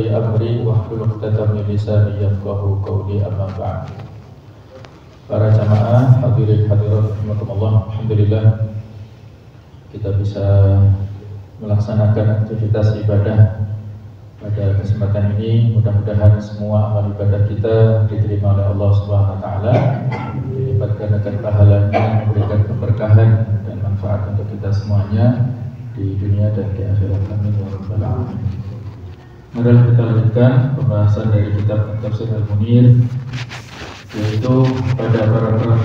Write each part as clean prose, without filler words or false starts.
li amri wahlul 'uqdatam min lisani yafqahu qawli, amma ba'd. Para jamaah hadirin hadirat rahimakumullah, alhamdulillah kita bisa melaksanakan aktivitas ibadah pada kesempatan ini. Mudah-mudahan semua amal ibadah kita diterima oleh Allah Subhanahu wa taala, dilipatkan akan pahalanya, memberikan keberkahan dan manfaat untuk kita semuanya di dunia dan di akhirat. Amin ya rabbal alamin. Mari kita lanjutkan pembahasan dari kitab Tafsir Al-Munir, yaitu pada paragraf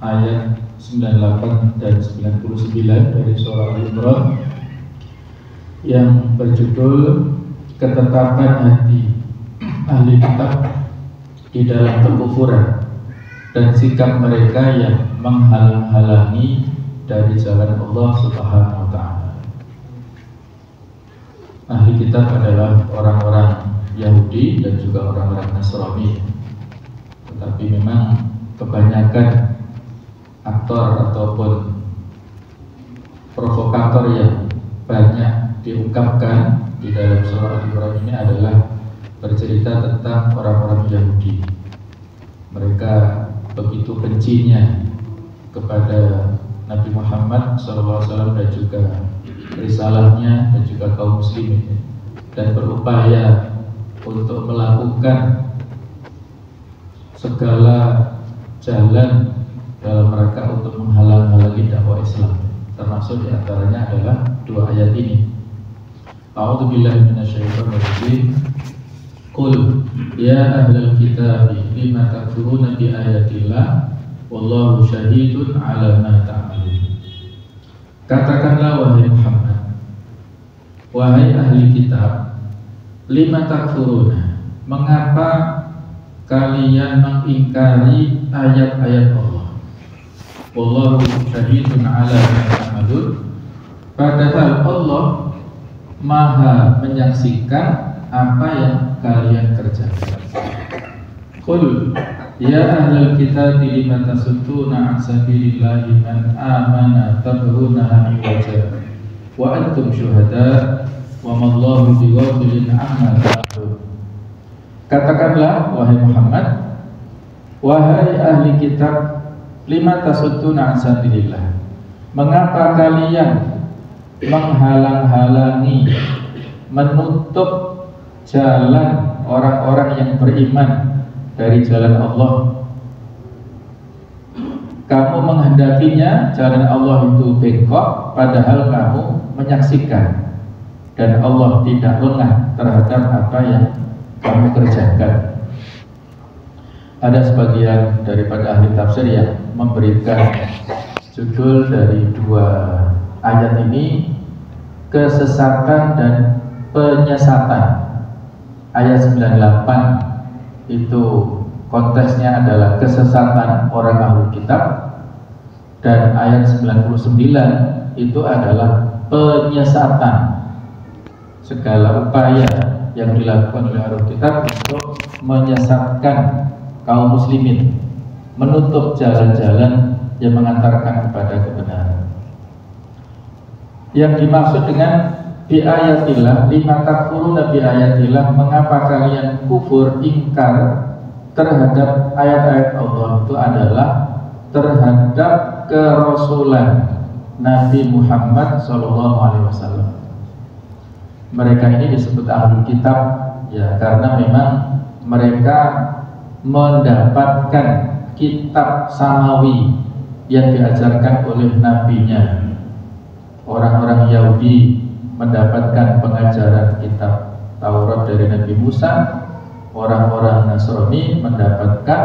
ayat 98 dan 99 dari surah Al-Imran yang berjudul ketetapan hati ahli kitab di dalam kekufuran dan sikap mereka yang menghalang-halangi dari jalan Allah Subhanahu wa taala. Ahli kitab adalah orang-orang Yahudi dan juga orang-orang Nasrani. Tetapi memang kebanyakan aktor ataupun provokator yang banyak diungkapkan di dalam surah Al-Imran ini adalah bercerita tentang orang-orang Yahudi. Mereka begitu bencinya kepada Nabi Muhammad SAW dan juga risalahnya dan juga kaum muslimin, dan berupaya untuk melakukan segala jalan dalam rangka untuk menghalang-halangi dakwah Islam. Termasuk diantaranya adalah dua ayat ini. A'udzu billahi minasyaitonir rajim. Qul ya ahlal kitab lima takfuruna bi ayatillah wallahu syahidun 'ala ma ta'malun. Katakanlah wahai Muhammad, wahai ahli kitab, lima takfuruna, mengapa kalian mengingkari ayat-ayat Allah? Wallahu syahidun 'ala ma ta'malun. Padahal Allah Maha menyaksikan apa yang kalian kerjakan. Qul ya ahlal kitab lima tasudduna an sabilillahi man amana tabghunaha iwaja wa antum syuhada wa mallahu bighafilin amma ta'malun. Katakanlah wahai Muhammad, wahai ahli kitab, lima tasudduna an sabilillah, mengapa kalian menghalang-halangi, menutup jalan orang-orang yang beriman dari jalan Allah? Kamu menghendakinya jalan Allah itu bengkok, padahal kamu menyaksikan, dan Allah tidak lengah terhadap apa yang kamu kerjakan. Ada sebagian daripada ahli tafsir yang memberikan judul dari dua ayat ini, kesesatan dan penyesatan. Ayat 98 itu konteksnya adalah kesesatan orang ahli kitab, dan ayat 99 itu adalah penyesatan, segala upaya yang dilakukan oleh ahli kitab untuk menyesatkan kaum muslimin, menutup jalan-jalan yang mengantarkan kepada kebenaran. Yang dimaksud dengan bi ayatillah, lima takfuruna bi ayatillah, mengapa kalian kufur, ingkar terhadap ayat-ayat Allah, itu adalah terhadap kerasulan Nabi Muhammad SAW. Mereka ini disebut ahli kitab ya karena memang mereka mendapatkan kitab samawi yang diajarkan oleh nabinya. Orang-orang Yahudi mendapatkan pengajaran kitab Taurat dari Nabi Musa, orang-orang Nasrani mendapatkan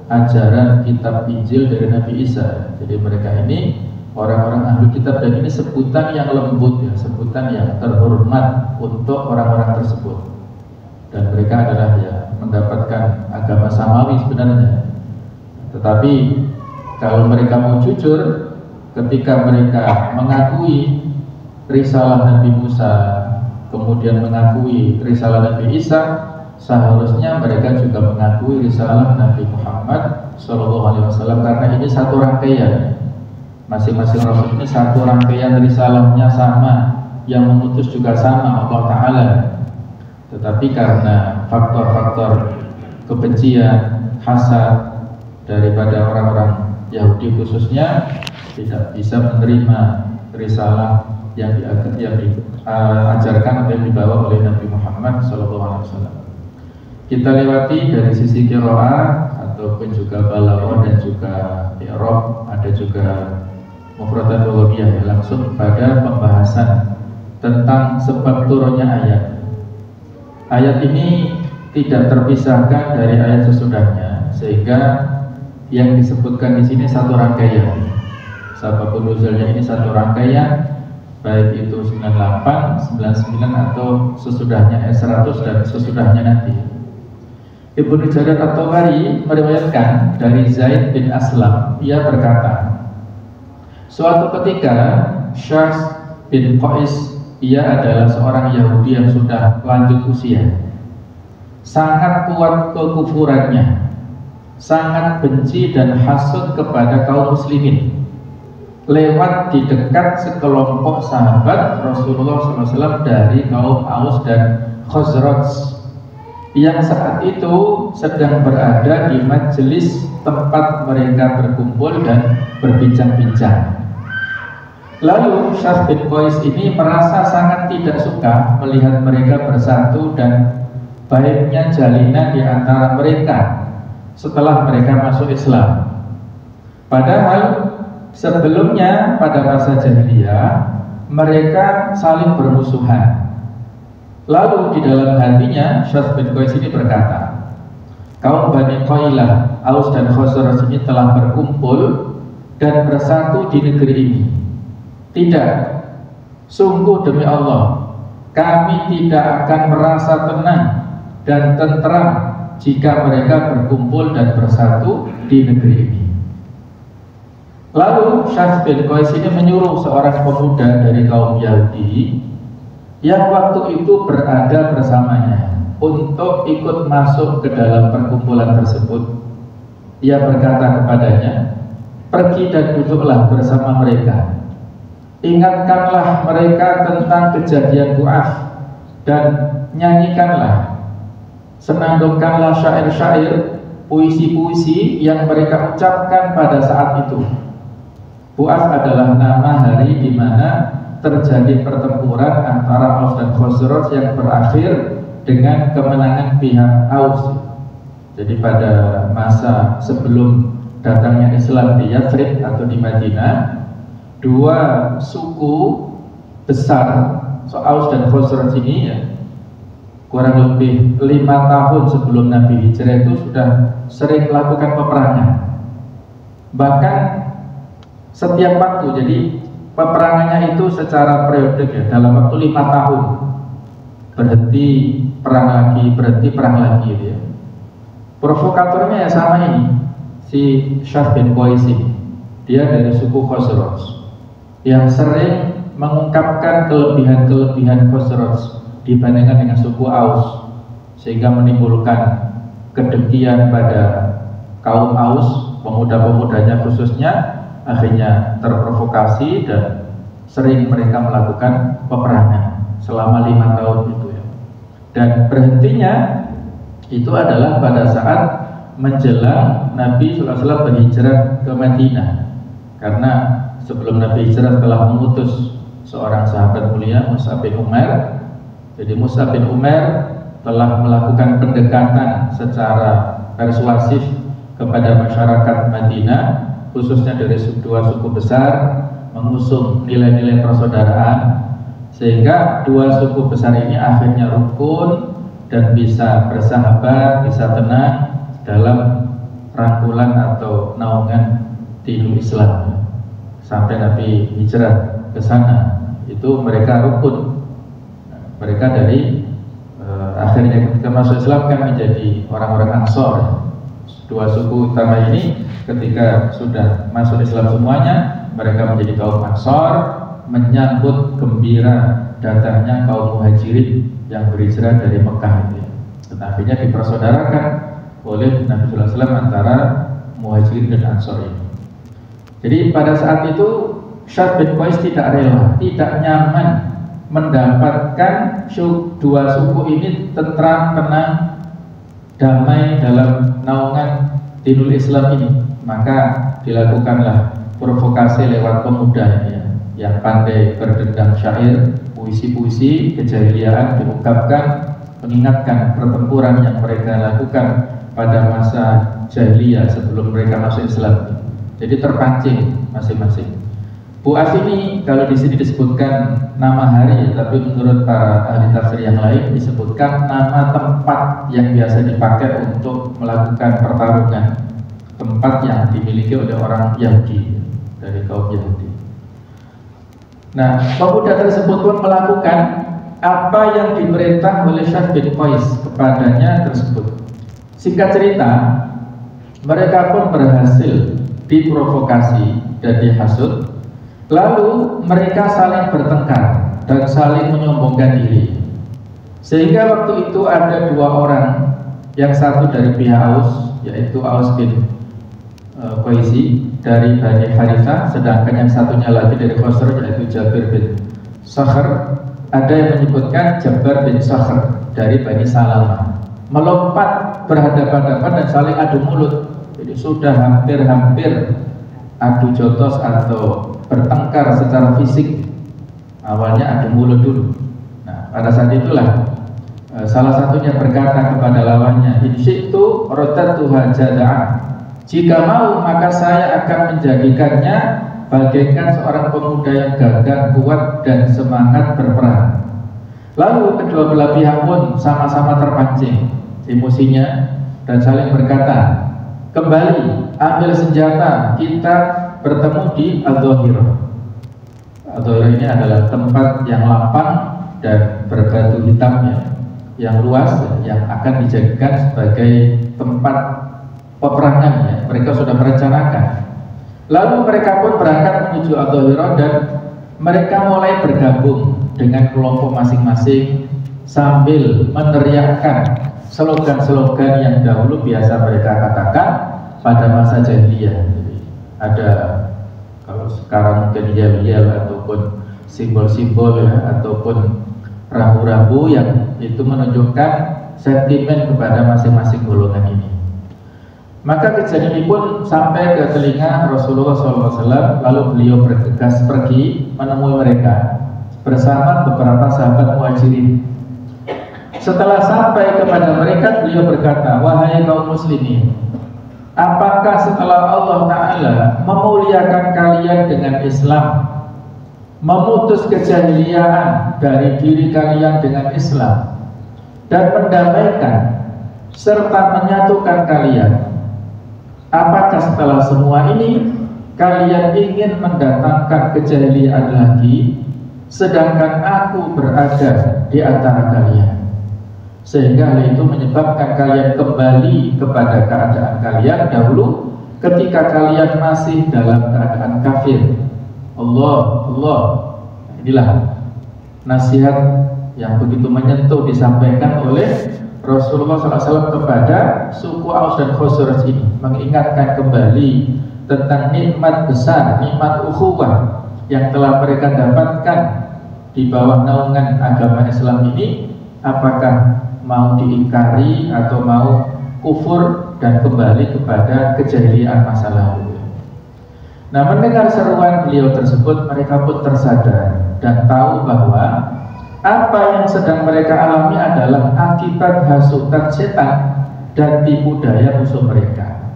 ajaran kitab Injil dari Nabi Isa. Jadi mereka ini orang-orang ahli kitab, dan ini sebutan yang lembut ya, sebutan yang terhormat untuk orang-orang tersebut. Dan mereka adalah ya mendapatkan agama samawi sebenarnya. Tetapi kalau mereka mau jujur, ketika mereka mengakui risalah Nabi Musa, kemudian mengakui risalah Nabi Isa, seharusnya mereka juga mengakui risalah Nabi Muhammad SAW, karena ini satu rangkaian. Masing-masing rasul ini satu rangkaian risalahnya sama, yang mengutus juga sama Allah Ta'ala. tetapi karena faktor-faktor kebencian, hasad daripada orang-orang Yahudi khususnya, tidak bisa menerima risalah yang diajarkan atau yang dibawa oleh Nabi Muhammad SAW. Kita lewati dari sisi qiraah ataupun juga balaghah dan juga i'rab, ada juga mufradat lughawiyah, langsung pada pembahasan tentang sebab turunnya ayat. Ayat ini tidak terpisahkan dari ayat sesudahnya, sehingga yang disebutkan di sini satu rangkaian. Sababun nuzulnya ini satu rangkaian, baik itu 98, 99 atau sesudahnya ayat 100 dan sesudahnya nanti. Ibnu Jarir At-Tabari meriwayatkan dari Zaid bin Aslam, ia berkata, suatu ketika Syahs bin Qais, ia adalah seorang Yahudi yang sudah lanjut usia, sangat kuat kekufurannya, sangat benci dan hasud kepada kaum muslimin, lewat di dekat sekelompok sahabat Rasulullah SAW dari kaum Aus dan Khazraj yang saat itu sedang berada di majelis tempat mereka berkumpul dan berbincang-bincang. Lalu Syahs bin Qais ini merasa sangat tidak suka melihat mereka bersatu dan baiknya jalinan di antara mereka setelah mereka masuk Islam. Padahal sebelumnya pada masa jahiliyah mereka saling bermusuhan. Lalu di dalam hatinya Syahs bin Qais ini berkata, kaum Bani Qailah, Aus dan Khazraj ini telah berkumpul dan bersatu di negeri ini. Tidak, sungguh demi Allah, kami tidak akan merasa tenang dan tentram jika mereka berkumpul dan bersatu di negeri ini. Lalu Syahs bin Qais ini menyuruh seorang pemuda dari kaum Yahudi yang waktu itu berada bersamanya untuk ikut masuk ke dalam perkumpulan tersebut. Ia berkata kepadanya, pergi dan duduklah bersama mereka. Ingatkanlah mereka tentang kejadian Bu'ath dan nyanyikanlah, senandungkanlah syair-syair, puisi-puisi yang mereka ucapkan pada saat itu. Bu'ath adalah nama hari di mana terjadi pertempuran antara Aus dan Khazraj yang berakhir dengan kemenangan pihak Aus. Jadi pada masa sebelum datangnya Islam di Yathrib atau di Madinah, dua suku besar, Aus dan Khazraj ini ya, kurang lebih 5 tahun sebelum Nabi Hijrah itu sudah sering melakukan peperangan. Bahkan setiap waktu, jadi peperangannya itu secara periodik ya, dalam waktu 5 tahun berhenti perang lagi, berhenti perang lagi gitu ya. Provokatornya ya sama ini, si Syahs bin Qais ini, dia dari suku Khazraj yang sering mengungkapkan kelebihan-kelebihan Khazraj dibandingkan dengan suku Aus, sehingga menimbulkan kedengkian pada kaum Aus, pemuda-pemudanya khususnya, akhirnya terprovokasi dan sering mereka melakukan peperangan selama 5 tahun itu ya. Dan berhentinya itu adalah pada saat menjelang Nabi SAW berhijrah ke Madinah, karena sebelum Nabi hijrah telah mengutus seorang sahabat mulia, Mus'ab bin Umair. Jadi Mus'ab bin Umair telah melakukan pendekatan secara persuasif kepada masyarakat Madinah, khususnya dari dua suku besar, mengusung nilai-nilai persaudaraan, sehingga dua suku besar ini akhirnya rukun dan bisa bersahabat, bisa tenang dalam rangkulan atau naungan dinul Islam. Sampai Nabi hijrah ke sana, itu mereka rukun. Mereka dari akhirnya ketika masuk Islam kan menjadi orang-orang Ansor. Dua suku utama ini ketika sudah masuk Islam semuanya, mereka menjadi kaum Ansor, menyambut gembira datangnya kaum Muhajirin yang berhijrah dari Mekah itu. Tetapinya dipersaudarakan oleh Nabi Sallallahu Alaihi Wasallam antara Muhajirin dan Ansor ini. Jadi pada saat itu Syahs bin Qais tidak rela, tidak nyaman mendapatkan dua suku ini tentram, tenang, damai dalam naungan dinul Islam ini, maka dilakukanlah provokasi lewat pemuda yang pandai berdendang syair, puisi-puisi kejahiliaan diungkapkan, mengingatkan pertempuran yang mereka lakukan pada masa jahiliyah sebelum mereka masuk Islam. Jadi terpancing masing-masing. Bu'as ini kalau di sini disebutkan nama hari, tapi menurut para ahli tafsir yang lain disebutkan nama tempat yang biasa dipakai untuk melakukan pertarungan, tempat yang dimiliki oleh orang Yahudi dari kaum Yahudi. Nah, pemuda tersebut pun melakukan apa yang diperintah oleh Syekh bin Qais kepadanya tersebut. Singkat cerita, mereka pun berhasil diprovokasi dan dihasut. Lalu mereka saling bertengkar dan saling menyombongkan diri. Sehingga waktu itu ada dua orang, yang satu dari pihak Aus, yaitu Aus bin Qaisi dari Bani Harithah, sedangkan yang satunya lagi dari Khosr, yaitu Jabir bin Sakhr. Ada yang menyebutkan Jabir bin Sakhr dari Bani Salamah, melompat berhadapan-hadapan dan saling adu mulut. Jadi sudah hampir-hampir adu jotos atau bertengkar secara fisik. Awalnya adu mulut dulu. Nah, pada saat itulah salah satunya berkata kepada lawannya, "In syi'tu radadtuha jada'an." Jika mau, maka saya akan menjadikannya bagaikan seorang pemuda yang gagah, kuat, dan semangat berperang. Lalu kedua belah pihak pun sama-sama terpancing emosinya dan saling berkata, "Kembali, ambil senjata, kita bertemu di Al-Dhahirah." Al-Dhahirah ini adalah tempat yang lapang dan berbatu hitamnya, yang luas, yang akan dijadikan sebagai tempat peperangan. Mereka sudah merencanakan. Lalu mereka pun berangkat menuju Al-Dhahirah dan mereka mulai bergabung dengan kelompok masing-masing sambil meneriakkan slogan-slogan yang dahulu biasa mereka katakan pada masa jahiliyah. Ada, kalau sekarang mungkin yel-yel ataupun simbol-simbol ataupun rambu-rambu yang itu menunjukkan sentimen kepada masing-masing golongan ini. Maka kejadian ini pun sampai ke telinga Rasulullah SAW. Lalu beliau bergegas pergi menemui mereka bersama beberapa sahabat Muhajirin. Setelah sampai kepada mereka, beliau berkata, "Wahai kaum muslimin, apakah setelah Allah Ta'ala memuliakan kalian dengan Islam, memutus kejahiliaan dari diri kalian dengan Islam, dan mendamaikan serta menyatukan kalian, apakah setelah semua ini kalian ingin mendatangkan kejahiliaan lagi, sedangkan aku berada di antara kalian, sehingga hal itu menyebabkan kalian kembali kepada keadaan kalian dahulu ketika kalian masih dalam keadaan kafir." Allah. Inilah nasihat yang begitu menyentuh disampaikan oleh Rasulullah SAW kepada suku Aus dan Khosraj ini, mengingatkan kembali tentang nikmat besar, nikmat ukhuwah yang telah mereka dapatkan di bawah naungan agama Islam ini. Apakah mau diingkari atau mau kufur dan kembali kepada kejahiliaan masa lalu? Nah, mendengar seruan beliau tersebut, mereka pun tersadar dan tahu bahwa apa yang sedang mereka alami adalah akibat hasutan setan dan tipu daya musuh mereka.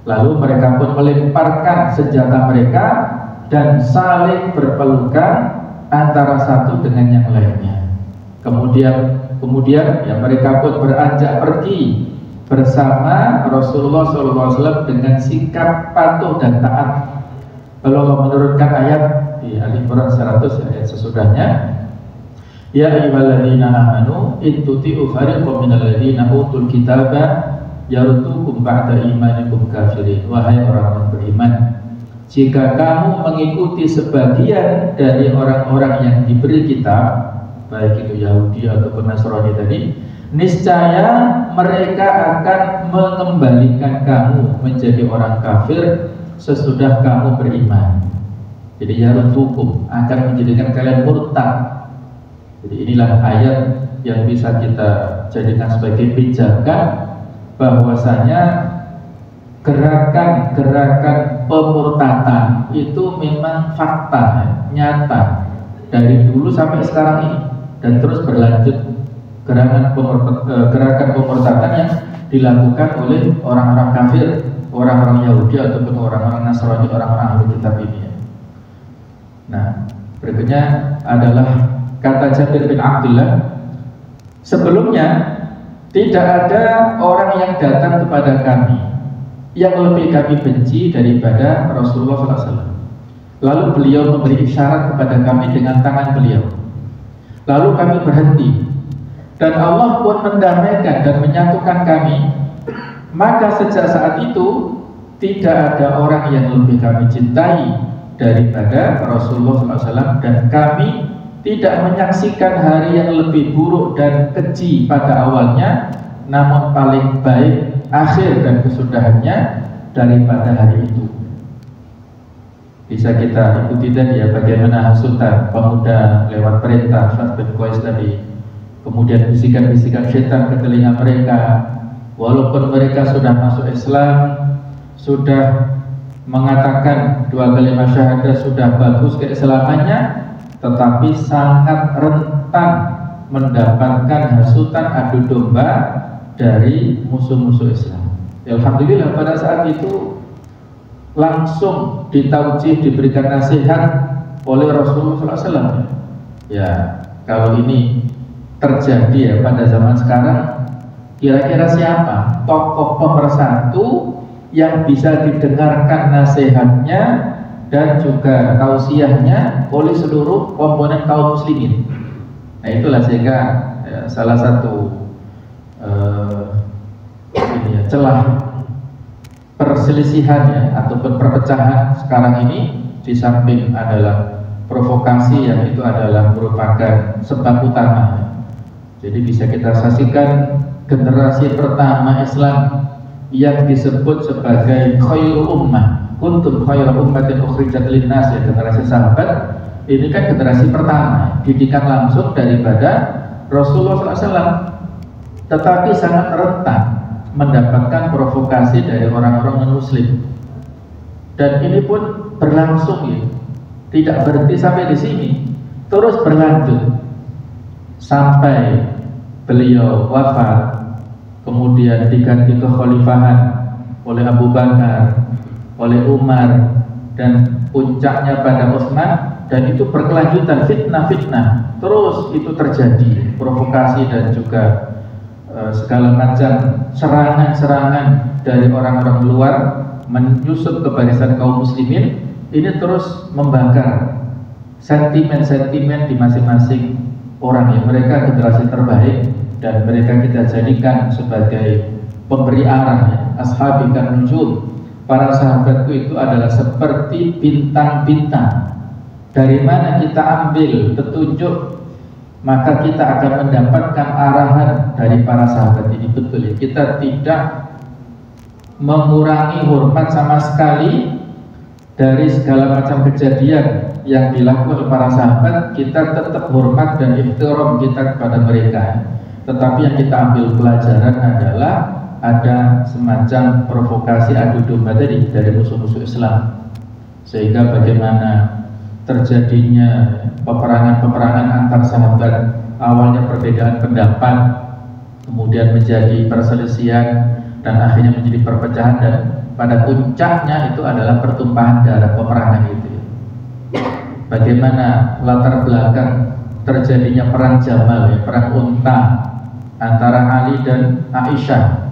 Lalu mereka pun melemparkan senjata mereka dan saling berpelukan antara satu dengan yang lainnya. Kemudian ya mereka pun beranjak pergi bersama Rasulullah SAW dengan sikap patuh dan taat. Kalau Allah menurunkan ayat di Al-Imran 100 ayat sesudahnya, "Ya ayyuhalladzina amanu in tuti'u fariqam minal ladzina utul kitaba yaruddukum ba'da imanikum kafirin." Wahai orang yang beriman, jika kamu mengikuti sebagian dari orang-orang yang diberi kitab, baik itu Yahudi ataupun Nasrani tadi, niscaya mereka akan mengembalikan kamu menjadi orang kafir sesudah kamu beriman. Jadi yaruddukum akan menjadikan kalian murtad Jadi inilah ayat yang bisa kita jadikan sebagai pijakan bahwasanya gerakan-gerakan pemurtadan itu memang fakta, nyata dari dulu sampai sekarang ini dan terus berlanjut. Gerakan pemurtadan yang dilakukan oleh orang-orang kafir, orang-orang Yahudi ataupun orang-orang Nasrani, orang-orang ahli kitab ini. Nah, berikutnya adalah kata Jabir bin Abdullah, sebelumnya tidak ada orang yang datang kepada kami yang lebih kami benci daripada Rasulullah SAW. Lalu beliau memberi isyarat kepada kami dengan tangan beliau. Lalu kami berhenti, dan Allah pun mendamaikan dan menyatukan kami. Maka sejak saat itu tidak ada orang yang lebih kami cintai daripada Rasulullah SAW, dan kami tidak menyaksikan hari yang lebih buruk dan keji pada awalnya, namun paling baik akhir dan kesudahannya daripada hari itu. Bisa kita ikuti tadi ya, bagaimana hasutan pemuda lewat perintah Sa'd bin Qais tadi. Kemudian bisikan-bisikan setan ke telinga mereka, walaupun mereka sudah masuk Islam, sudah mengatakan dua kalimat syahadat, sudah bagus keislamannya, tetapi sangat rentan mendapatkan hasutan adu domba dari musuh-musuh Islam. Alhamdulillah pada saat itu langsung ditaucih, diberikan nasihat oleh Rasulullah SAW. Ya, kalau ini terjadi ya pada zaman sekarang, kira-kira siapa tokoh pemersatu yang bisa didengarkan nasihatnya dan juga tausiahnya oleh seluruh komponen kaum muslimin? Nah, itulah sehingga ya, salah satu celah perselisihan ya, ataupun perpecahan sekarang ini, di samping adalah provokasi yang itu adalah merupakan sebab utama ya. Jadi bisa kita saksikan generasi pertama Islam yang disebut sebagai khairul ummah, kuntum khairu ummatin ukhrijat linnas ya, generasi sahabat. Ini kan generasi pertama, didikan langsung daripada Rasulullah SAW, tetapi sangat rentan mendapatkan provokasi dari orang-orang non-muslim. Dan ini pun berlangsung ya, tidak berhenti sampai di sini, terus berlanjut sampai beliau wafat, kemudian diganti kekhalifahan oleh Abu Bakar, oleh Umar, dan puncaknya pada Utsman. Dan itu berkelanjutan, fitnah-fitnah terus itu terjadi, provokasi dan juga segala macam serangan-serangan dari orang-orang luar menyusup ke barisan kaum muslimin. Ini terus membakar sentimen-sentimen di masing-masing orang ya. Mereka generasi terbaik dan mereka kita jadikan sebagai pemberi arah ya. Ashabi kan nujum, para sahabatku itu adalah seperti bintang-bintang. Dari mana kita ambil petunjuk, maka kita akan mendapatkan arahan dari para sahabat ini. Betul ya, kita tidak mengurangi hormat sama sekali dari segala macam kejadian yang dilakukan oleh para sahabat. Kita tetap hormat dan ihtiram kita kepada mereka. Tetapi yang kita ambil pelajaran adalah ada semacam provokasi adu domba tadi dari musuh-musuh Islam, sehingga bagaimana terjadinya peperangan-peperangan antar sahabat. Awalnya perbedaan pendapat, kemudian menjadi perselisihan, dan akhirnya menjadi perpecahan, dan pada puncaknya itu adalah pertumpahan darah peperangan itu. Bagaimana latar belakang terjadinya perang Jamal ya, perang unta antara Ali dan Aisyah.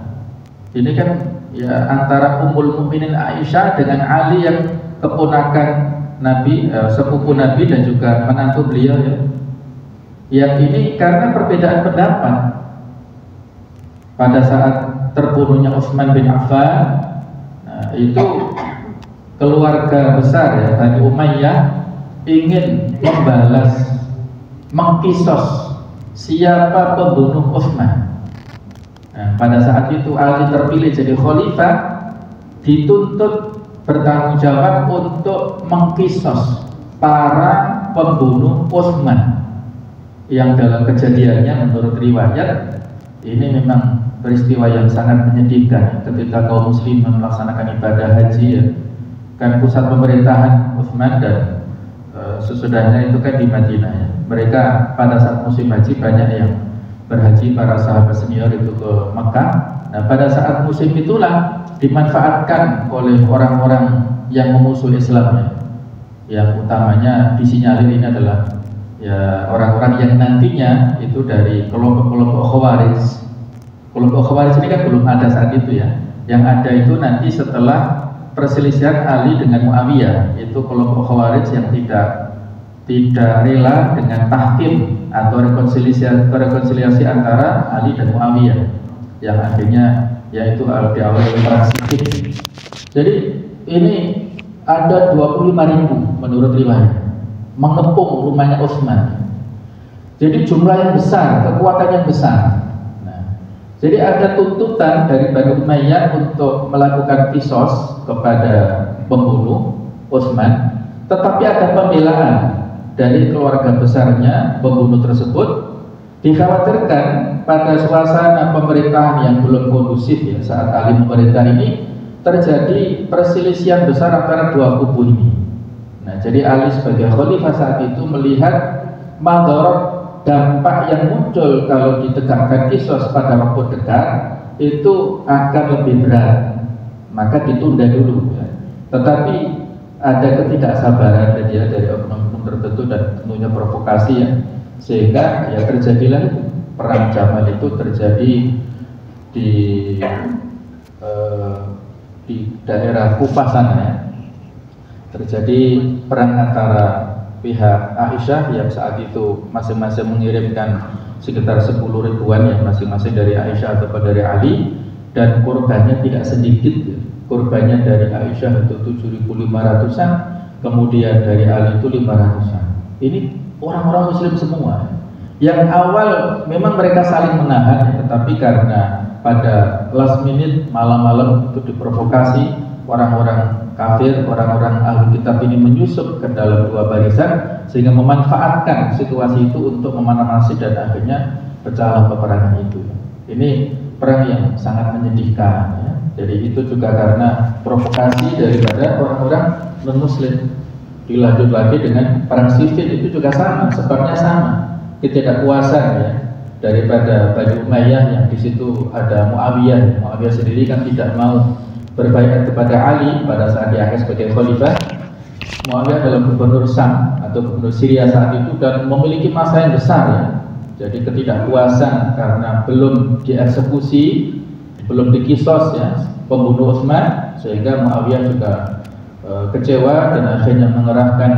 Ini kan ya antara Ummul Mukminin Aisyah dengan Ali yang keponakan Nabi, sepupu Nabi dan juga menantu beliau ya. Yang ini karena perbedaan pendapat. Pada saat terbunuhnya Utsman bin Affan, itu keluarga besar ya Bani Umayyah ingin membalas, mengkisos siapa pembunuh Utsman. Nah, pada saat itu Ali terpilih jadi khalifah, dituntut bertanggung jawab untuk mengkisos para pembunuh Utsman. yang dalam kejadiannya menurut riwayat ini memang peristiwa yang sangat menyedihkan ketika kaum muslimin melaksanakan ibadah haji ya. Kan pusat pemerintahan Utsman dan sesudahnya itu kan di Madinah ya. Mereka pada saat musim haji banyak yang berhaji, para sahabat senior itu ke Mekah. Nah pada saat musim itulah dimanfaatkan oleh orang-orang yang memusuhi Islam ya. Yang utamanya disinyalir ini adalah ya orang-orang yang nantinya itu dari kelompok-kelompok Khawarij. Kelompok Khawarij ini kan belum ada saat itu ya. Yang ada itu nanti setelah perselisihan Ali dengan Muawiyah, itu kelompok Khawarij yang tidak rela dengan tahkim atau rekonsiliasi antara Ali dan Muawiyah, yang akhirnya yaitu diawali perang Siffin. Jadi ini ada 25.000 menurut riwayat mengepung rumahnya Utsman. Jadi jumlah yang besar, kekuatan yang besar. Nah, jadi ada tuntutan dari Bani Umayyah untuk melakukan kisos kepada pembunuh Utsman, tetapi ada pembelaan dari keluarga besarnya pembunuh tersebut. Dikhawatirkan pada suasana pemerintahan yang belum kondusif ya, saat Ali memerintah ini terjadi perselisihan besar antara dua kubu ini. Nah, jadi Ali sebagai khalifah saat itu melihat madharat dampak yang muncul kalau ditegakkan kisos pada waktu dekat itu akan lebih berat, maka ditunda dulu ya. Tetapi ada ketidaksabaran dari oknum-oknum tertentu dan tentunya provokasi ya, sehingga ya terjadilah perang Jamal itu terjadi di daerah Kufah sana ya. Terjadi perang antara pihak Aisyah yang saat itu masing-masing mengirimkan sekitar 10 ribuan ya, masing-masing dari Aisyah atau dari Ali, dan korbannya tidak sedikit ya. Korbannya dari Aisyah itu 7.500-an, kemudian dari Ali itu 500-an. Ini orang-orang muslim semua. Yang awal memang mereka saling menahan, tetapi karena pada last minute malam-malam itu diprovokasi, orang-orang kafir, orang-orang ahli kitab ini menyusup ke dalam dua barisan sehingga memanfaatkan situasi itu untuk memanamasi dan akhirnya pecahlah peperangan itu. Ini perang yang sangat menyedihkan ya. Jadi itu juga karena provokasi daripada orang-orang non-muslim. Dilanjut lagi dengan perang Siffin itu juga sama, sebabnya sama, ketidakpuasan ya daripada Bani Umayyah yang di situ ada Muawiyah. Muawiyah sendiri kan tidak mau berbaiat kepada Ali pada saat diangkat sebagai khalifah. Muawiyah adalah gubernur Syam atau gubernur Syria saat itu dan memiliki masa yang besar ya. Jadi ketidakpuasan karena belum dieksekusi, belum dikisos ya pembunuh Utsman, sehingga Muawiyah juga kecewa dan akhirnya mengerahkan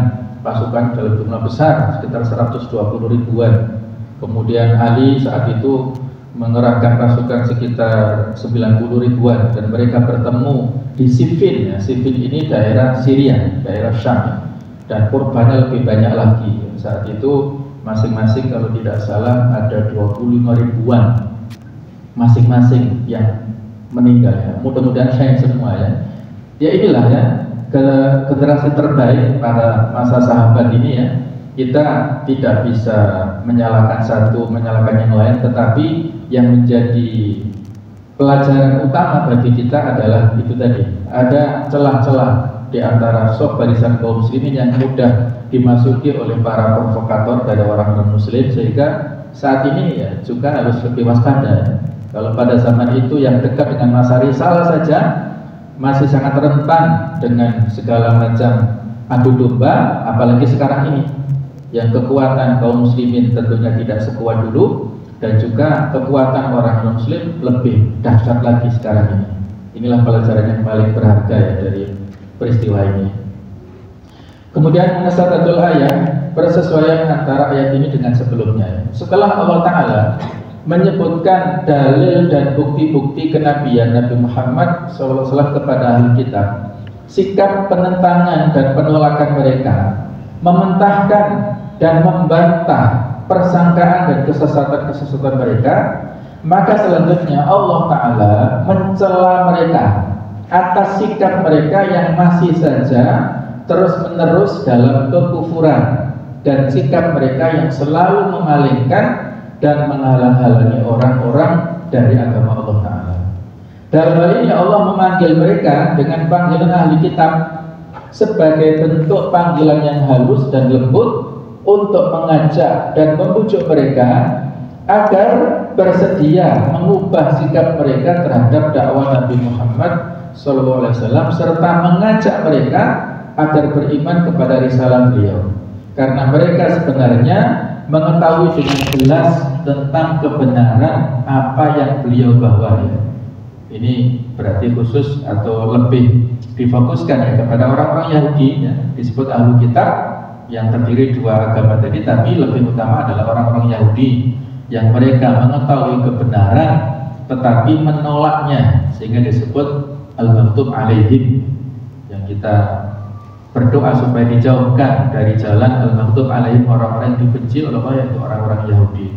pasukan dalam jumlah besar sekitar 120 ribuan. Kemudian Ali saat itu mengerahkan pasukan sekitar 90 ribuan dan mereka bertemu di Siffin ya. Siffin ini daerah Syria, daerah Syam, dan korbannya lebih banyak lagi. Saat itu masing-masing kalau tidak salah ada 25 ribuan masing-masing yang meninggal ya. Mudah-mudahan syahid semua ya. Ya inilah ya generasi terbaik pada masa sahabat ini ya. Kita tidak bisa menyalahkan satu, menyalahkan yang lain, tetapi yang menjadi pelajaran utama bagi kita adalah itu tadi, ada celah-celah di antara sop barisan kaum muslimin yang mudah dimasuki oleh para provokator dari orang non-muslim, sehingga saat ini ya juga harus lebih waspada. Kalau pada zaman itu yang dekat dengan masa risalah saja masih sangat rentan dengan segala macam adu domba, apalagi sekarang ini yang kekuatan kaum muslimin tentunya tidak sekuat dulu, dan juga kekuatan orang non-muslim lebih dahsyat lagi sekarang ini. Inilah pelajaran yang paling berharga ya dari peristiwa ini. Kemudian munasabatull ayat, persesuaian antara ayat ini dengan sebelumnya. Setelah Allah Ta'ala menyebutkan dalil dan bukti-bukti kenabian Nabi Muhammad SAW kepada ahli kitab, sikap penentangan dan penolakan mereka, mementahkan dan membantah persangkaan dan kesesatan-kesesatan mereka, maka selanjutnya Allah Ta'ala mencela mereka atas sikap mereka yang masih saja terus-menerus dalam kekufuran, dan sikap mereka yang selalu memalingkan dan menghalang-halangi orang-orang dari agama Allah Ta'ala. Dalam hal ini Allah memanggil mereka dengan panggilan ahli kitab sebagai bentuk panggilan yang halus dan lembut untuk mengajak dan membujuk mereka agar bersedia mengubah sikap mereka terhadap dakwah Nabi Muhammad SAW serta mengajak mereka agar beriman kepada risalah beliau, karena mereka sebenarnya mengetahui dengan jelas tentang kebenaran apa yang beliau bawa. Ini berarti khusus atau lebih difokuskan ya kepada orang-orang Yahudi ya, disebut ahlu kitab yang terdiri dua agama tadi, tapi lebih utama adalah orang-orang Yahudi yang mereka mengetahui kebenaran tetapi menolaknya, sehingga disebut al-maghdub alaihim, yang kita berdoa supaya dijauhkan dari jalan al-maghdub alaihim, orang-orang yang dibenci oleh Allah, yaitu orang-orang Yahudi.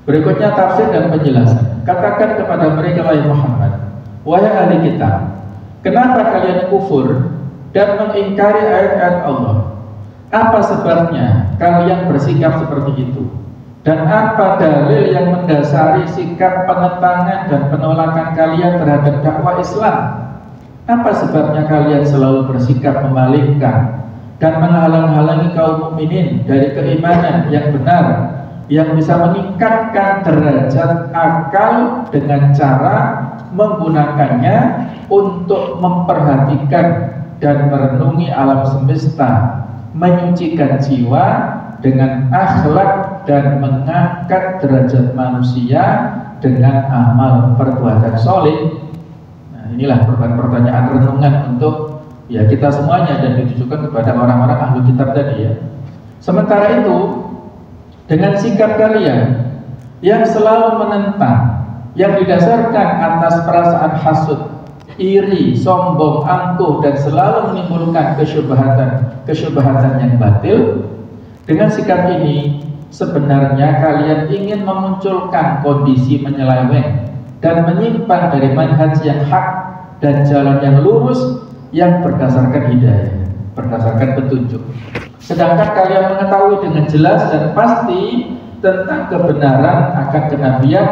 Berikutnya tafsir dan penjelasan. Katakan kepada mereka, wahai Muhammad, wahai ahli kitab, kenapa kalian kufur dan mengingkari ayat-ayat Allah? Apa sebabnya kalian bersikap seperti itu? Dan apa dalil yang mendasari sikap penentangan dan penolakan kalian terhadap dakwah Islam? Apa sebabnya kalian selalu bersikap memalingkan dan menghalang-halangi kaum mukminin dari keimanan yang benar, yang bisa meningkatkan derajat akal dengan cara menggunakannya untuk memperhatikan dan merenungi alam semesta, menyucikan jiwa dengan akhlak dan mengangkat derajat manusia dengan amal perbuatan soleh. Nah, inilah pertanyaan renungan untuk ya kita semuanya dan ditujukan kepada orang-orang ahli kitab tadi ya. Sementara itu, dengan sikap kalian yang selalu menentang, yang didasarkan atas perasaan hasud, iri, sombong, angkuh, dan selalu menimbulkan kesyubhatan yang batil, dengan sikap ini sebenarnya kalian ingin memunculkan kondisi menyeleweng dan menyimpang dari manhaj yang hak dan jalan yang lurus yang berdasarkan hidayah, berdasarkan petunjuk. Sedangkan kalian mengetahui dengan jelas dan pasti tentang kebenaran akan kenabian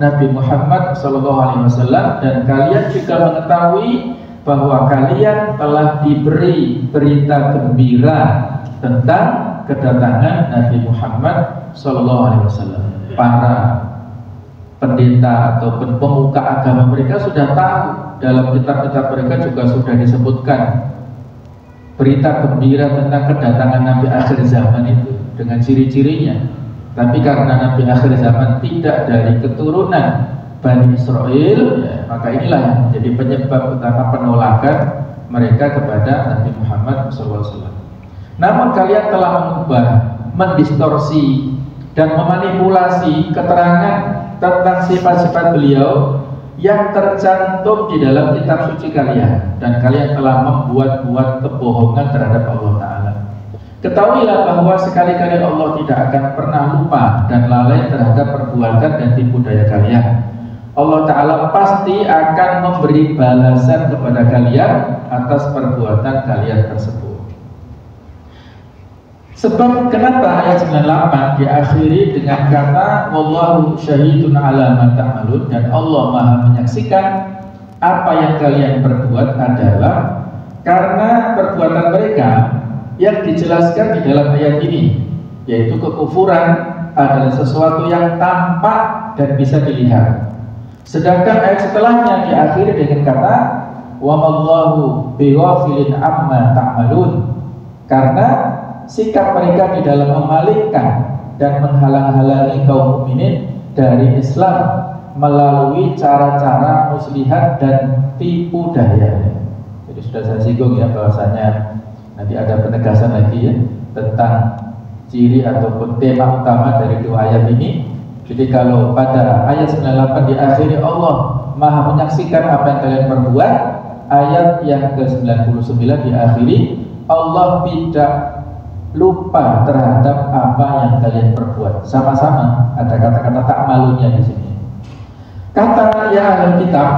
Nabi Muhammad SAW, dan kalian juga mengetahui bahwa kalian telah diberi berita gembira tentang kedatangan Nabi Muhammad SAW. Para pendeta ataupun pemuka agama mereka sudah tahu, dalam kitab-kitab mereka juga sudah disebutkan berita gembira tentang kedatangan Nabi akhir zaman itu dengan ciri-cirinya. Tapi karena Nabi akhir zaman tidak dari keturunan Bani Israel, ya, maka inilah yang menjadi penyebab utama penolakan mereka kepada Nabi Muhammad SAW. Namun kalian telah mengubah, mendistorsi, dan memanipulasi keterangan tentang sifat-sifat beliau yang tercantum di dalam kitab suci kalian, dan kalian telah membuat-buat kebohongan terhadap Allah Ta'ala. Ketahuilah bahwa sekali-kali Allah tidak akan pernah lupa dan lalai terhadap perbuatan dan tipu daya kalian. Allah Ta'ala pasti akan memberi balasan kepada kalian atas perbuatan kalian tersebut. Sebab kenapa ayat 98 diakhiri dengan kata wallahu syahidun ala ma ta'malun, dan Allah Maha menyaksikan apa yang kalian perbuat adalah karena perbuatan mereka yang dijelaskan di dalam ayat ini, yaitu kekufuran adalah sesuatu yang tampak dan bisa dilihat. Sedangkan ayat setelahnya diakhiri dengan kata wa mallahu bighafilin amma ta'malun, karena sikap mereka di dalam memalingkan dan menghalang-halangi kaum mukminin dari Islam melalui cara-cara muslihat dan tipu daya. Jadi sudah saya singgung ya bahwasanya nanti ada penegasan lagi ya tentang ciri ataupun tema utama dari dua ayat ini. Jadi kalau pada ayat 98 diakhiri Allah Maha menyaksikan apa yang kalian perbuat, ayat yang ke-99 diakhiri Allah tidak lupa terhadap apa yang kalian perbuat. Sama-sama ada kata-kata tak malunya di sini. Kata ya ahli kitab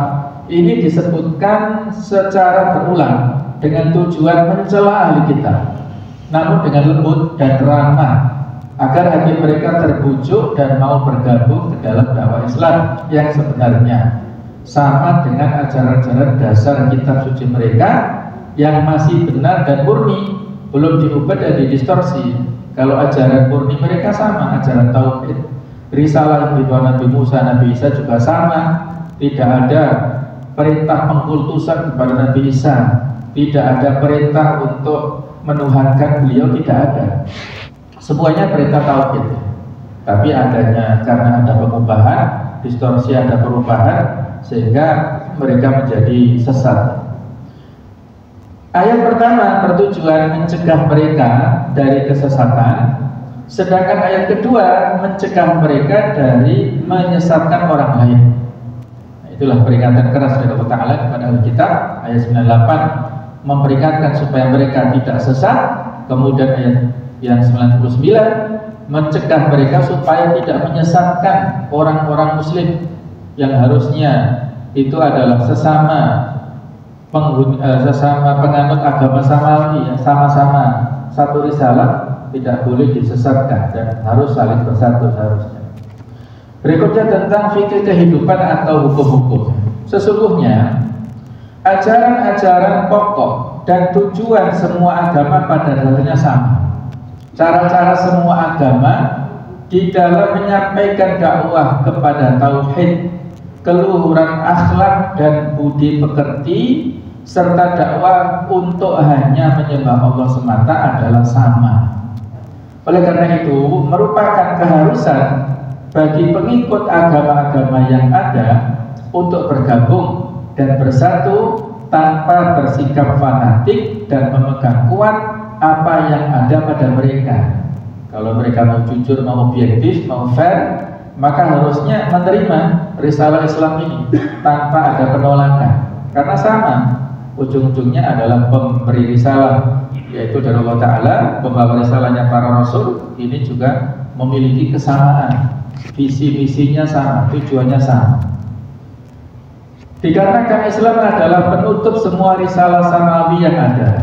ini disebutkan secara berulang dengan tujuan mencela ahli kitab. namun dengan lembut dan ramah, agar hati mereka terbujuk dan mau bergabung ke dalam dakwah Islam yang sebenarnya, sama dengan ajaran-ajaran dasar kitab suci mereka yang masih benar dan murni, belum diubah dan didistorsi. Kalau ajaran murni mereka sama, ajaran tauhid, risalah yang dibawa Nabi Musa, Nabi Isa juga sama. Tidak ada perintah pengkultusan kepada Nabi Isa, tidak ada perintah untuk menuhankan beliau, tidak ada. Semuanya perintah tauhid. Tapi adanya karena ada pengubahan, distorsi, ada perubahan, sehingga mereka menjadi sesat. Ayat pertama bertujuan mencegah mereka dari kesesatan, sedangkan ayat kedua mencegah mereka dari menyesatkan orang lain. Nah, itulah peringatan keras dari Allah Ta'ala kepada ahli kitab. Ayat 98 memperingatkan supaya mereka tidak sesat. Kemudian ayat yang 99 mencegah mereka supaya tidak menyesatkan orang-orang muslim yang harusnya itu adalah sesama penganut agama samawi, yang sama-sama satu risalah, tidak boleh disesatkan dan harus saling bersatu seharusnya. Berikutnya tentang fikih kehidupan atau hukum-hukum. Sesungguhnya ajaran-ajaran pokok dan tujuan semua agama pada dasarnya sama. Cara-cara semua agama di dalam menyampaikan dakwah kepada tauhid, keluhuran akhlak dan budi pekerti, serta dakwah untuk hanya menyembah Allah semata adalah sama. Oleh karena itu, merupakan keharusan bagi pengikut agama-agama yang ada untuk bergabung dan bersatu tanpa bersikap fanatik dan memegang kuat apa yang ada pada mereka. Kalau mereka mau jujur, mau objektif, mau fair, maka harusnya menerima risalah Islam ini tanpa ada penolakan, karena sama, ujung-ujungnya adalah pemberi risalah, yaitu dari Allah Ta'ala, pembawa risalahnya para rasul. Ini juga memiliki kesamaan, visi-misinya sama, tujuannya sama. Dikarenakan Islam adalah penutup semua risalah samawi yang ada,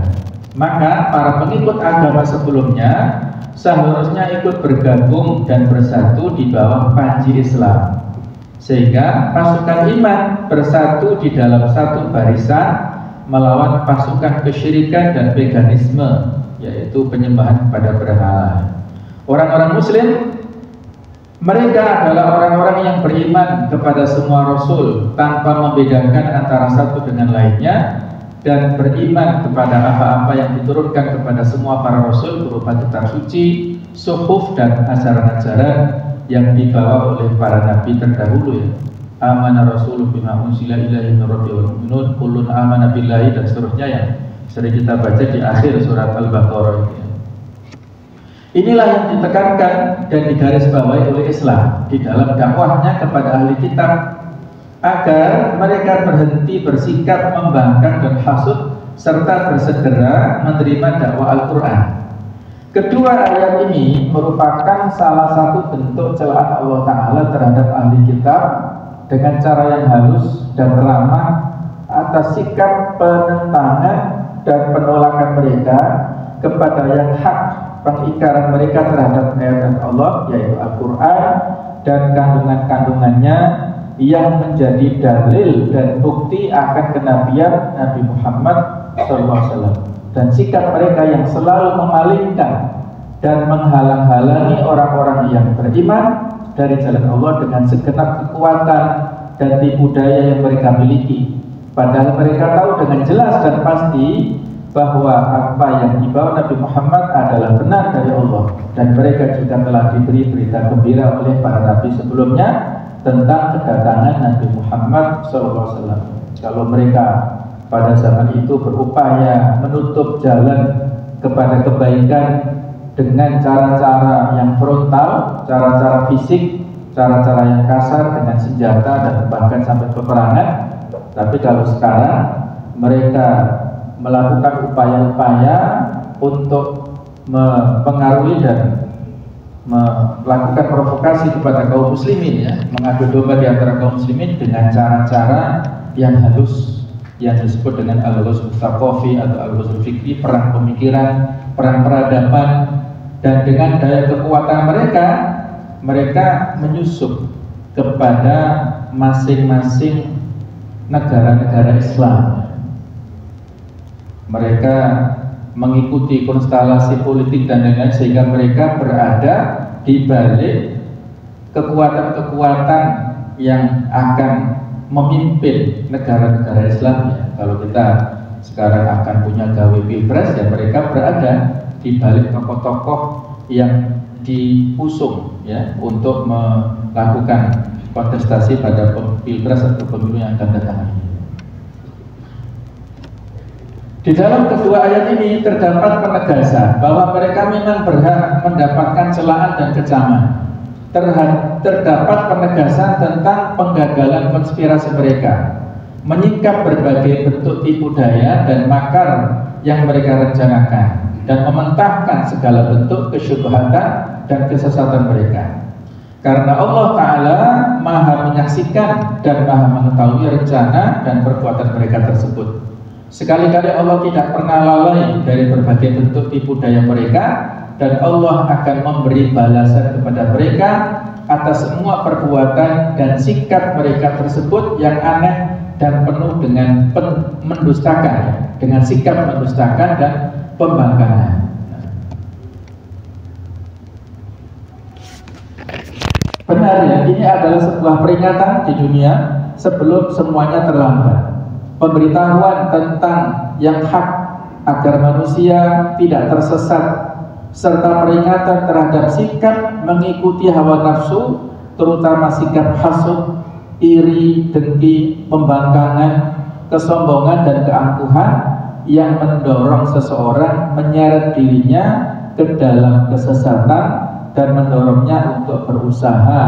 maka para pengikut agama sebelumnya seharusnya ikut bergabung dan bersatu di bawah panji Islam, sehingga pasukan iman bersatu di dalam satu barisan melawan pasukan kesyirikan dan veganisme, yaitu penyembahan kepada berhala. Orang-orang muslim, mereka adalah orang-orang yang beriman kepada semua rasul tanpa membedakan antara satu dengan lainnya, dan beriman kepada apa-apa yang diturunkan kepada semua para rasul berupa kitab suci, suhuf, dan ajaran-ajaran yang dibawa oleh para nabi terdahulu, ya. Amana rasuluh bima unsila ilaihi min rabbil mu'minun kullun amana billahi, dan seterusnya yang sering kita baca di akhir surat Al-Baqarah ini. Inilah yang ditekankan dan digarisbawahi oleh Islam di dalam dakwahnya kepada ahli kitab, agar mereka berhenti bersikap membangkang dan hasud serta bersegera menerima dakwah Al-Quran. Kedua ayat ini merupakan salah satu bentuk celaan Allah Ta'ala terhadap ahli kitab dengan cara yang halus dan ramah atas sikap penentangan dan penolakan mereka kepada yang hak, pengingkaran mereka terhadap ayat Allah, yaitu Al-Quran dan kandungan-kandungannya yang menjadi dalil dan bukti akan kenabian Nabi Muhammad SAW, dan sikap mereka yang selalu memalingkan dan menghalang-halangi orang-orang yang beriman dari jalan Allah dengan segenap kekuatan dan tipu daya yang mereka miliki, padahal mereka tahu dengan jelas dan pasti bahwa apa yang dibawa Nabi Muhammad adalah benar dari Allah, dan mereka juga telah diberi berita gembira oleh para nabi sebelumnya tentang kedatangan Nabi Muhammad SAW. Kalau mereka pada zaman itu berupaya menutup jalan kepada kebaikan dengan cara-cara yang frontal, cara-cara fisik, cara-cara yang kasar dengan senjata dan bahkan sampai peperangan, tapi kalau sekarang mereka melakukan upaya-upaya untuk mempengaruhi dan melakukan provokasi kepada kaum muslimin, ya, mengadu domba di antara kaum muslimin dengan cara-cara yang halus yang disebut dengan al-ghazw tsaqafi atau al-ghazw fikri, perang pemikiran, perang peradaban, dan dengan daya kekuatan mereka menyusup kepada masing-masing negara-negara Islam. Mereka mengikuti konstelasi politik dan lain-lain, sehingga mereka berada di balik kekuatan-kekuatan yang akan memimpin negara-negara Islam. Ya, kalau kita sekarang akan punya gawe pilpres, ya mereka berada di balik tokoh-tokoh yang diusung ya untuk melakukan kontestasi pada pilpres atau pemilu yang akan datang ini. Di dalam kedua ayat ini terdapat penegasan bahwa mereka memang berhak mendapatkan celaan dan kecaman. Terdapat penegasan tentang penggagalan konspirasi mereka, menyingkap berbagai bentuk tipu daya dan makar yang mereka rencanakan, dan mementahkan segala bentuk kesyubhatan dan kesesatan mereka. Karena Allah Ta'ala maha menyaksikan dan maha mengetahui rencana dan perbuatan mereka tersebut. Sekali-kali Allah tidak pernah lalai dari berbagai bentuk tipu daya mereka, dan Allah akan memberi balasan kepada mereka atas semua perbuatan dan sikap mereka tersebut yang aneh dan penuh dengan mendustakan, dengan sikap mendustakan dan pembangkangan. Benar ya, ini adalah sebuah peringatan di dunia sebelum semuanya terlambat. Pemberitahuan tentang yang hak agar manusia tidak tersesat, serta peringatan terhadap sikap mengikuti hawa nafsu, terutama sikap hasud, iri, dengki, pembangkangan, kesombongan dan keangkuhan yang mendorong seseorang menyeret dirinya ke dalam kesesatan dan mendorongnya untuk berusaha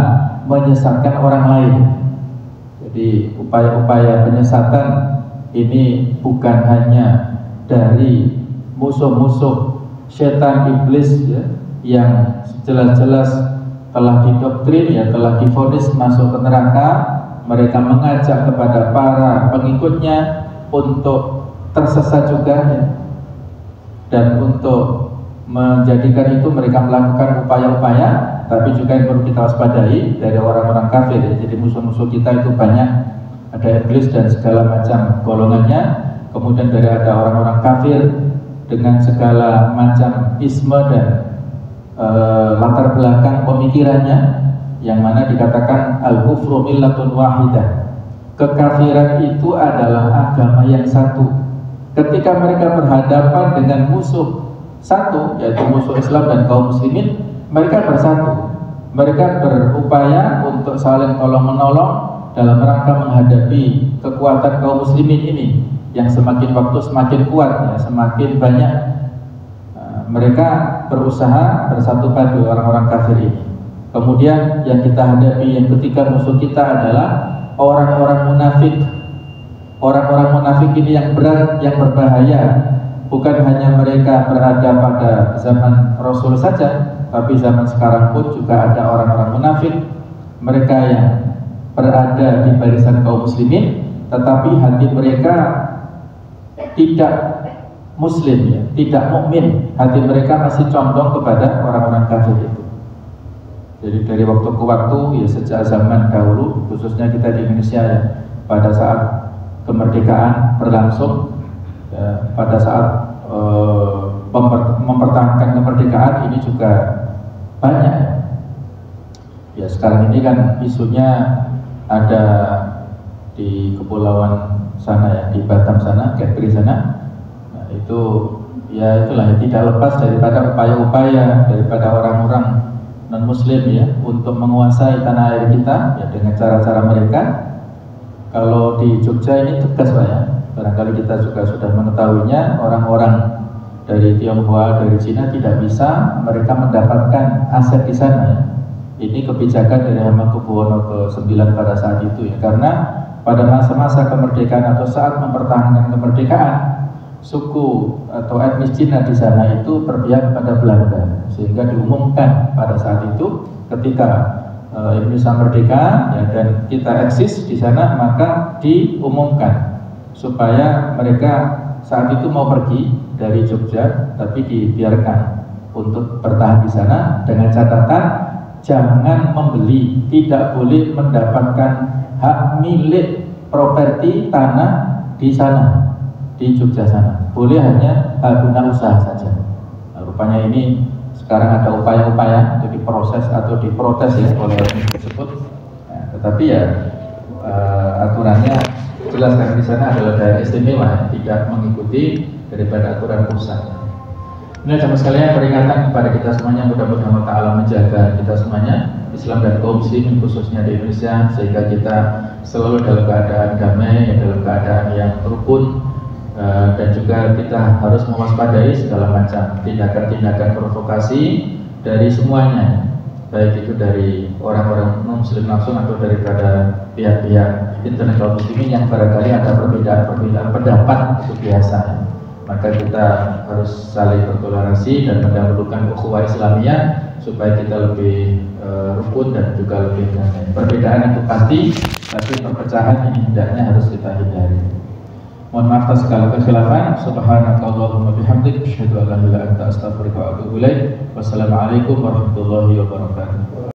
menyesatkan orang lain. Jadi upaya-upaya penyesatan ini bukan hanya dari musuh-musuh setan iblis ya, yang jelas-jelas telah didoktrin ya, telah divonis masuk ke neraka. Mereka mengajak kepada para pengikutnya untuk tersesat juga ya. Dan untuk menjadikan itu mereka melakukan upaya-upaya, tapi juga yang perlu kita waspadai dari orang-orang kafir ya. Jadi musuh-musuh kita itu banyak, ada iblis dan segala macam golongannya. Kemudian dari ada orang-orang kafir dengan segala macam isme dan latar belakang pemikirannya, yang mana dikatakan al-kufru millatun wahidah. Kekafiran itu adalah agama yang satu. Ketika mereka berhadapan dengan musuh satu, yaitu musuh Islam dan kaum muslimin, mereka bersatu. Mereka berupaya untuk saling tolong-menolong dalam rangka menghadapi kekuatan kaum muslimin ini yang semakin waktu semakin kuat ya, semakin banyak mereka berusaha bersatu padu orang-orang kafir ini. Kemudian yang kita hadapi yang ketiga musuh kita adalah orang-orang munafik. Orang-orang munafik ini yang berat, yang berbahaya. Bukan hanya mereka berada pada zaman Rasul saja, tapi zaman sekarang pun juga ada orang-orang munafik. Mereka yang berada di barisan kaum muslimin, tetapi hati mereka tidak muslim ya, tidak mukmin. Hati mereka masih condong kepada orang-orang kafir itu. Jadi dari waktu ke waktu ya, sejak zaman dahulu, khususnya kita di Indonesia ya, pada saat kemerdekaan berlangsung ya, pada saat mempertahankan kemerdekaan ini juga banyak ya. Sekarang ini kan isunya ada di kepulauan sana ya, di Batam sana, Kepri sana. Nah, itu ya itulah ya, tidak lepas daripada upaya-upaya daripada orang-orang non-muslim ya untuk menguasai tanah air kita ya dengan cara-cara mereka. Kalau di Jogja ini tegas Pak ya, barangkali kita juga sudah mengetahuinya, orang-orang dari Tionghoa, dari Cina tidak bisa mereka mendapatkan aset di sana ya. Ini kebijakan dari Hamengkubuwono ke-9 pada saat itu ya, karena pada masa-masa kemerdekaan atau saat mempertahankan kemerdekaan, suku atau etnis Cina di sana itu berpihak kepada Belanda, sehingga diumumkan pada saat itu ketika Indonesia merdeka ya, dan kita eksis di sana, maka diumumkan supaya mereka saat itu mau pergi dari Jogja, tapi dibiarkan untuk bertahan di sana dengan catatan jangan membeli, tidak boleh mendapatkan hak milik properti tanah di sana, di Jogja sana. Boleh hanya hak guna usaha saja. Nah, rupanya ini sekarang ada upaya-upaya untuk diproses atau diprotes ya oleh orang tersebut. Nah, tetapi ya aturannya jelas karena di sana adalah daerah istimewa, tidak mengikuti daripada aturan pusat. Ini sama sekalian peringatan kepada kita semuanya, mudah-mudahan Allah Ta'ala menjaga kita semuanya, Islam dan kaum muslimin khususnya di Indonesia, sehingga kita selalu dalam keadaan damai, dalam keadaan yang rukun, dan juga kita harus mewaspadai segala macam tindakan-tindakan provokasi dari semuanya, baik itu dari orang-orang non-muslim langsung atau daripada pihak-pihak internasional muslimin yang barangkali ada perbedaan pendapat, itu biasa. Maka kita harus saling bertoleransi dan mendahulukan ukhuwah Islamiyah supaya kita lebih rukun dan juga lebih damai. Perbedaan itu pasti, tapi perpecahan ini hendaknya harus kita hindari. Mohon maaf atas segala kekhilafan. Subhanakallahumma bihamdik, asyhadu an la ilaha illa anta, astaghfiruka wa atubu ilaik. Wassalamualaikum warahmatullahi wabarakatuh.